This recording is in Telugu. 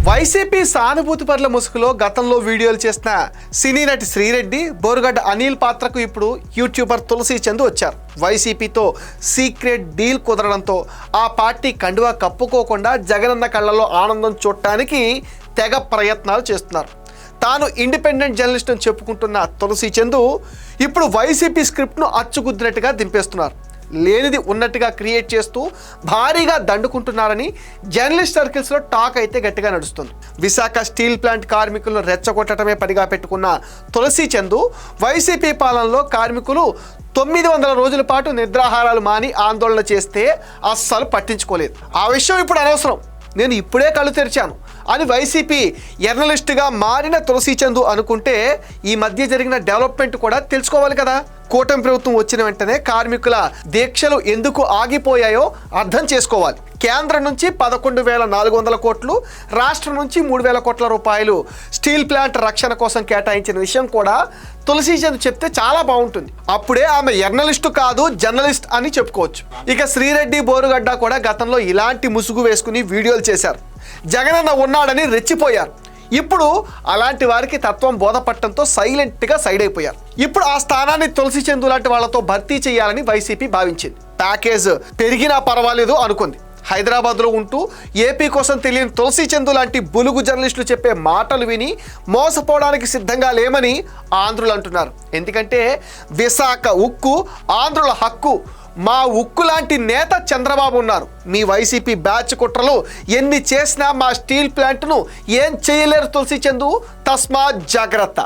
వైసీపీ సానుభూతి పరుల ముసుగులో గతంలో వీడియోలు చేసిన సినీ నటి శ్రీరెడ్డి, బోరుగడ్డ అనిల్ పాత్రకు ఇప్పుడు యూట్యూబర్ తులసి చందు వచ్చారు. వైసీపీతో సీక్రెట్ డీల్ కుదరడంతో ఆ పార్టీ కండువా కప్పుకోకుండా జగనన్న కళ్ళలో ఆనందం చూడటానికి తెగ ప్రయత్నాలు చేస్తున్నారు. తాను ఇండిపెండెంట్ జర్నలిస్ట్ అని చెప్పుకుంటున్న తులసి చందు ఇప్పుడు వైసీపీ స్క్రిప్ట్ను అచ్చుగుద్దినట్టుగా దింపేస్తున్నారు. లేనిది ఉన్నట్టుగా క్రియేట్ చేస్తూ భారీగా దండుకుంటున్నారని జర్నలిస్ట్ సర్కిల్స్లో టాక్ అయితే గట్టిగా నడుస్తుంది. విశాఖ స్టీల్ ప్లాంట్ కార్మికులను రెచ్చగొట్టడమే పనిగా పెట్టుకున్న తులసి చందు వైసీపీ పాలనలో కార్మికులు 900 రోజుల పాటు నిద్రాహారాలు మాని ఆందోళన చేస్తే అస్సలు పట్టించుకోలేదు. ఆ విషయం ఇప్పుడు అనవసరం, నేను ఇప్పుడే కళ్ళు తెరిచాను అని వైసీపీ జర్నలిస్ట్గా మారిన తులసి చందు అనుకుంటే ఈ మధ్య జరిగిన డెవలప్మెంట్ కూడా తెలుసుకోవాలి కదా. కూటమి ప్రభుత్వం వచ్చిన వెంటనే కార్మికుల దీక్షలు ఎందుకు ఆగిపోయాయో అర్థం చేసుకోవాలి. కేంద్రం నుంచి 11,400 కోట్లు, రాష్ట్రం నుంచి 3,000 కోట్ల రూపాయలు స్టీల్ ప్లాంట్ రక్షణ కోసం కేటాయించిన విషయం కూడా తులసి చందు చెప్తే చాలా బాగుంటుంది. అప్పుడే ఆమె జర్నలిస్టు కాదు జర్నలిస్ట్ అని చెప్పుకోవచ్చు. ఇక శ్రీరెడ్డి, బోరుగడ్డ కూడా గతంలో ఇలాంటి ముసుగు వేసుకుని వీడియోలు చేశారు. జగనన్న ఉన్నాడని రెచ్చిపోయారు. ఇప్పుడు అలాంటి వారికి తత్వం బోధపట్టడంతో సైలెంట్గా సైడ్ అయిపోయారు. ఇప్పుడు ఆ స్థానాన్ని తులసి చందు లాంటి వాళ్ళతో భర్తీ చేయాలని వైసీపీ భావించింది. ప్యాకేజ్ పెరిగినా పర్వాలేదు అనుకుంది. హైదరాబాద్లో ఉంటూ ఏపీ కోసం తెలియని తులసి చందు లాంటి బులుగు జర్నలిస్టులు చెప్పే మాటలు విని మోసపోవడానికి సిద్ధంగా లేమని ఆంధ్రులు అంటున్నారు. ఎందుకంటే విశాఖ ఉక్కు ఆంధ్రుల హక్కు, మా ఉక్కు లాంటి నేత చంద్రబాబు ఉన్నారు. మీ వైసీపీ బ్యాచ్ కుట్రలు ఎన్ని చేసినా మా స్టీల్ ప్లాంట్ను ఏం చేయలేరు తులసి చందు, తస్మాత్ జాగ్రత్త.